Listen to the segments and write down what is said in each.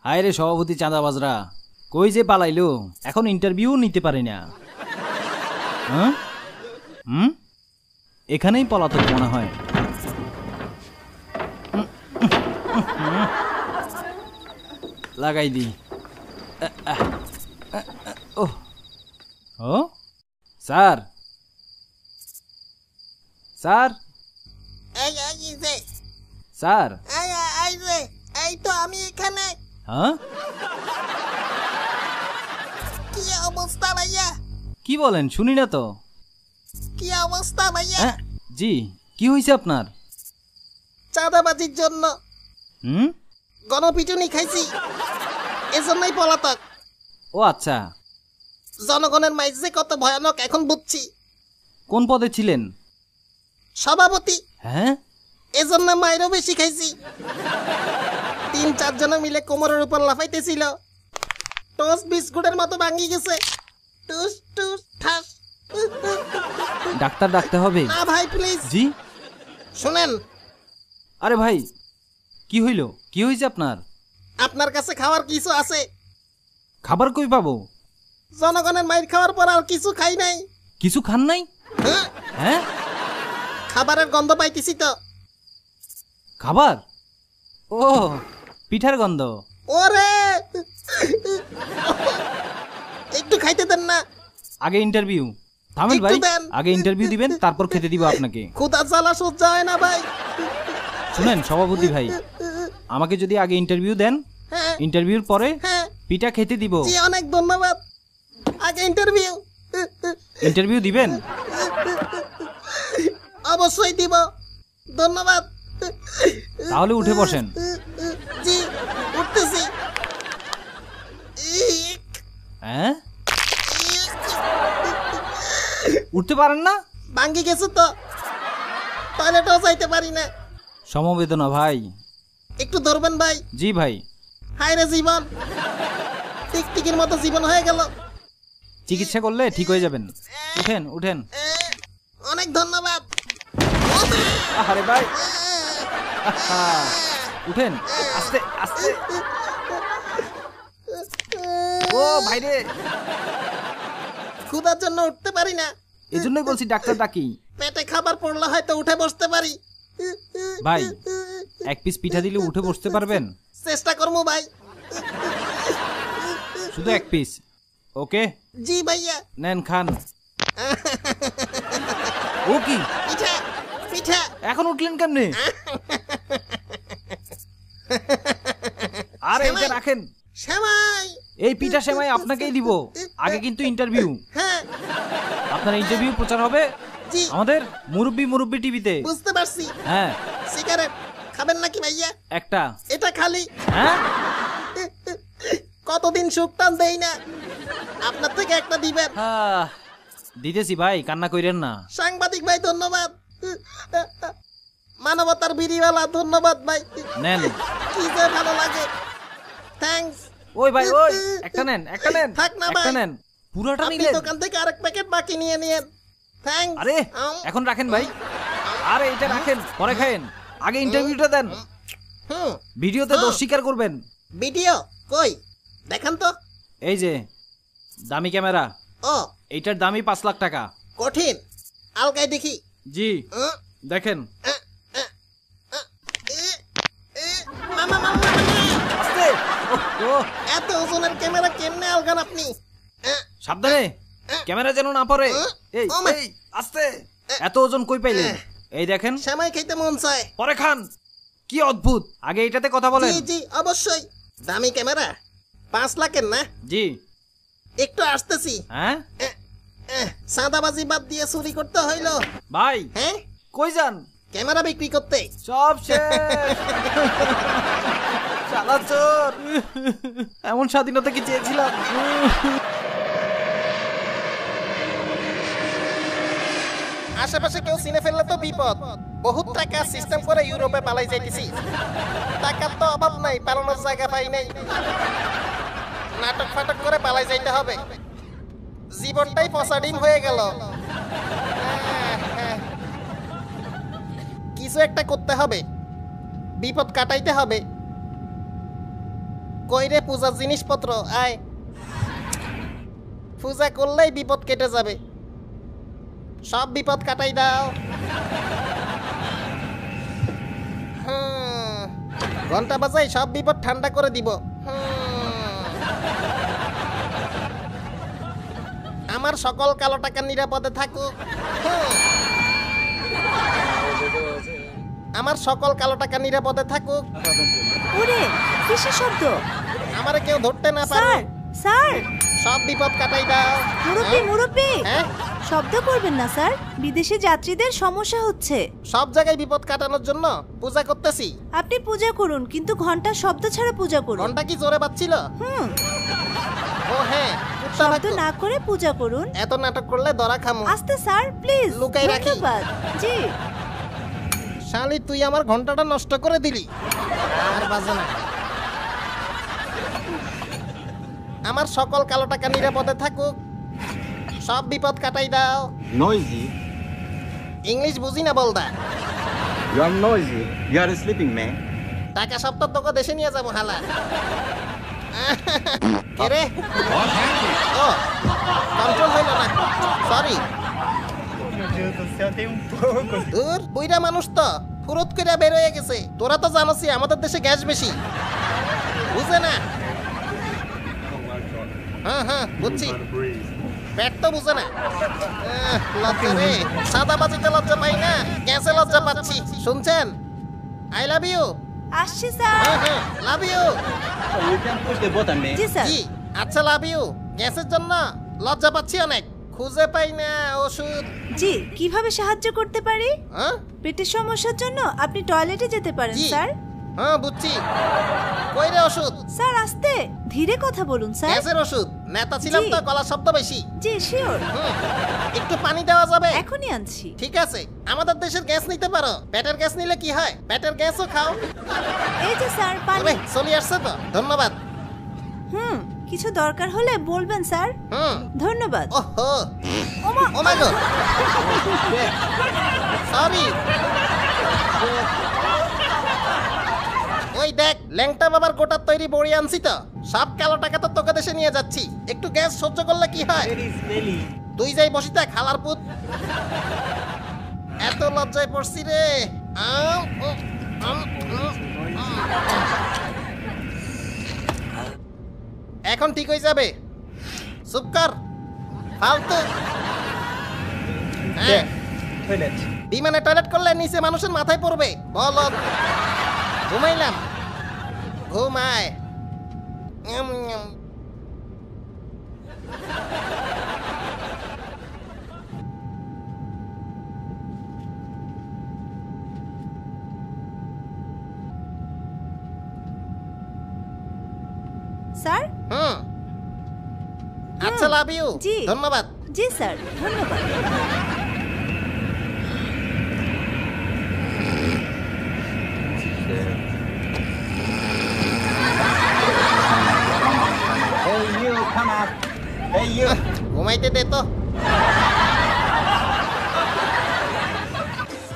হায় রে সভাপতি চাঁদাবাজরা, কই যে পালাইলো, এখন ইন্টারভিউ নিতে পারি না। হ্যাঁ এখানেই পলাতক মনে হয়। লাগাই দি। ও স্যার, স্যার, স্যার, এই তো আমি এখানে। হ্যাঁ কি অবস্থা ভাইয়া? কি বলেন শুনি না তো। কি অবস্থা ভাইয়া? জি, কি হয়েছে আপনার? চাঁদাবাজির জন্য গণপিটুনি খাইছি, এজন্যই পলাতক। ও আচ্ছা, জনগণের মাইজ যে কত ভয়ানক এখন বুঝছি। কোন পদে ছিলেন? সভাপতি। হ্যাঁ, এজন্য মাইরও বেশি খাইছি। 3-4 জনে মিলে কোমরের উপর লাফাইতেছিল, টস বিস্কুটের মতো ভাঙি গেছে। টুস টুস ঠাস। ডাক্তার ডাকতে হবে না ভাই প্লিজ। জি শুনেন। আরে ভাই, কি হইল, কি হয়েছে আপনার? আপনার কাছে খাওয়ার কিছু আছে? খাবার কই পাবো? জনগণের মাইর খাওয়ার পর আর কিছু খাই নাই। কিছু খান নাই? হ্যাঁ, খাবারের গন্ধ পাইতেছি তো। খাবার? ও, পিঠার গন্ধ। ওরে একটু খাইতে দেন না। আগে ইন্টারভিউ। থামেন ভাই, আগে ইন্টারভিউ দিবেন, তারপর খেতে দিব আপনাকে। ক্ষুধা জ্বালা সহ্য হয় না ভাই। শুনেন সভাপতি ভাই, আমাকে যদি আগে ইন্টারভিউ দেন, ইন্টারভিউর পরে পিঠা খেতে দিব। জি অনেক ধন্যবাদ। আগে ইন্টারভিউ। ইন্টারভিউ দিবেন? অবশ্যই দিব, ধন্যবাদ। তাহলে উঠে বসেন। জি উঠতেছি। হ্যাঁ, উঠতে পারেন না? ভাঙ্গি গেছে তো, টয়লেটও যাইতে পারি না। সমবেদনা ভাই। একটু ধরবেন ভাই। জি ভাই। হায় রে জীবন, টিকটিকির মতো জীবন হয়ে গেল। চিকিৎসা করলে ঠিক হয়ে যাবেন। উঠেন উঠেন। অনেক ধন্যবাদ। আরে ভাই, উঠেন আস্তে আস্তে। ও ভাই রে, ক্ষুধার জন্য উঠতে পারি না, এজন্যই বলছি ডাক্তার ডাকি। পেটে খাবার পড়লে হয়তো উঠে বসতে পারি। ভাই, এক পিস পিঠা দিলে উঠে বসতে পারবেন? চেষ্টা করবো ভাই। শুধু এক পিস? ওকে। জি ভাইয়া। নেন খান। ও কি পিঠা? পিঠা এখন উঠলেন কেমনে? আর এইটা রাখেন। সেমাই। এই পিঠা সেমাই আপনাকেই দিব। আগে কিন্তু ইন্টারভিউ। হ্যাঁ, আপনার ইন্টারভিউ প্রচার হবে জি আমাদের মুরব্বি টিভিতে। বুঝতে পারছি। হ্যাঁ। সিগারেট খাবেন নাকি ভাইয়া? একটা। এটা খালি। হ্যাঁ, কতদিন সুখ টান দেই না, আপনার থেকে একটা দিবেন। দিতেছি ভাই, কান্না কইরেন না। সাংবাদিক ভাই ধন্যবাদ। মানবতার বিড়িওয়ালা ধন্যবাদ ভাই। নেন। কি যে ভালো লাগে। থ্যাঙ্কস। ওই ভাই ওই, একটা নেন, একটা নেন। থাক না ভাই, একটা নেন। পুরোটা আপনি নিলেন? দোকান থেকে আরেক প্যাকেট বাকি নিয়ে নিয়েন। থ্যাঙ্কস। আরে এখন রাখেন ভাই। আরে এটা রাখেন, পরে খায়েন। আগে ইন্টারভিউটা দেন। ভিডিওতে দোষ স্বীকার করবেন। ভিডিও কই দেখান তো। এই যে দামি ক্যামেরা। ও, এইটার দামই 5 লাখ টাকা। কঠিন, আলগাই দেখি। জি দেখেন। আস্তে। এত ওজনের ক্যামেরা কেমনে আলগান আপনি? সাবধানে, ক্যামেরা যেন না পড়ে। এই এই আস্তে। এত ওজন কই পাইলেন? এই দেখেন। সেমাই খেতে মন চায়। পরে খান। কি অদ্ভুত। আগে এটাতে কথা বলেন। জি জি অবশ্যই। দামি ক্যামেরা 5 লাখের না? জি। একটু আসতেছি। হ্যাঁ, সাদাবাজি বাদ দিয়ে চুরি করতে হইলো ভাই। হ্যাঁ, কই যান? ক্যামেরা বিক্রি করতে। সব শেষ। শালা চোর। এমন স্বাধীনতা কি চেয়েছিলাম? আশেপাশে কেউ চিনে ফেললে তো বিপদ। বহুত টাকা সিস্টেম করে ইউরোপে পালাই যাইতেছি। টাকার তো অভাব নাই, পালানোর জায়গা পাই নাই। নাটক ফাটক করে পালাই যাইতে হবে। জীবনটাই পচা ডিম হয়ে গেল। কিছু একটা করতে হবে, বিপদ কাটাইতে হবে। কইরে পূজার জিনিসপত্র আয়। পূজা করলেই বিপদ কেটে যাবে, সব বিপদ কাটাই দাও। ঘন্টা বাজাই সব বিপদ ঠান্ডা করে দিব। আমার সকল কালো টাকা নিরাপদে থাকুক। আমার সকল কালো টাকা নিরাপদে থাকুক। ওরে কিসের শব্দ? আমারে কেউ ধরতে না স্যার পারে, স্যার সব বিপদ কাটাই দাও। মুরব্বি মুরব্বি হ্যাঁ? শব্দ করবেন না স্যার, বিদেশি যাত্রীদের সমস্যা হচ্ছে। সব জায়গায় বিপদ কাটানোর জন্য পূজা করতেছি। আপনি পূজা করুন, কিন্তু ঘন্টার শব্দ ছাড়া পূজা করুন। ঘন্টা কি জোরে বাজছিল? হুম, ও হ্যাঁ, কুত্তা শব্দ বাক্য। না করে পূজা করুন। এত নাটক করলে ধরা খামু। আস্তে স্যার প্লিজ। লুকাই রাখি। ধন্যবাদ। জি শালি তুই আমার ঘন্টাটা নষ্ট করে দিলি। আর বাজে না। আমার সকল কালো টাকা নিরাপদে থাকুক, সব বিপদ কাটাই দাও। Noisy? ইংলিশ বুঝি না বলদা। You are noisy. You are sleeping, man. টাকা সব তো তোকে দেশে নিয়ে যাবো হালা। কে রে? ও কন্ট্রোল হইল না, সরি। দূর বুইড়া মানুষ তো ফুরত করে বের হয়ে গেছে। তোরা তো জানোসই আমাদের দেশে গ্যাস বেশি, বুঝে না? হ্যাঁ বুঝছি, পেট তো বুঝে না। লজ্জা রে, সাদা বাজিতে লজ্জা পাই না, গ্যাসে লজ্জা পাচ্ছি। শুনছেন? I love you. আসছি sir. Love you. You can push the button, man. জি স্যার। জি আচ্ছা, লাভ ইউ। গ্যাসের জন্য লজ্জা পাচ্ছি অনেক, খুঁজে পাই না ওষুধ। জি কিভাবে সাহায্য করতে পারি? হ্যাঁ পেটের সমস্যার জন্য আপনি টয়লেটে যেতে পারেন জি। স্যার। হ্যাঁ বুঝছি। কই রে ওষুধ? স্যার আস্তে ধীরে কথা বলুন স্যার। গ্যাসের ওষুধ। নেতা ছিলাম জি। তো, গলার শব্দ বেশি। জি শিওর, একটু পানি দেওয়া যাবে? এখনই আনছি। ঠিক আছে, আমাদের দেশের গ্যাস নিতে পারো। পেটের গ্যাস নিলে কি হয়? পেটের গ্যাসও খাও। এই যে স্যার পানি। আরে চলে আসছে তো, ধন্যবাদ। কিছু দরকার হলে বলবেন স্যার। ধন্যবাদ। ওহো, ওমা ও মাই গড, সরি। ওই দেখ, ল্যাংটা বাবার গোটার তৈরি বড়ি আনছি তো, সব কালো টাকা তো তোকে দেশে নিয়ে যাচ্ছি। একটু গ্যাস সহ্য করলে কি হয়? Very smelly. তুই যাই বসি থাক খালার পুত। এত লজ্জায় পড়ছি রে। এখন ঠিক হয়ে যাবে, চুপ কর ফালতু। হ্যাঁ, Toilet. বিমানে টয়লেট করলে নিচে মানুষের মাথায় পড়বে। বল, ঘুমাইলাম, ঘুমায়। স্যার। আচ্ছা, লাভ ইউ। জি। ধন্যবাদ। জি স্যার ধন্যবাদ। Hey, you, come up. Hey, you. ঘুমাইতে দে তো।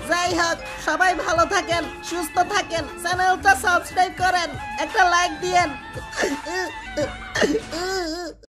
যাই হোক, সবাই ভালো থাকেন, সুস্থ থাকেন, চ্যানেলটা সাবস্ক্রাইব করেন, একটা লাইক দিয়েন।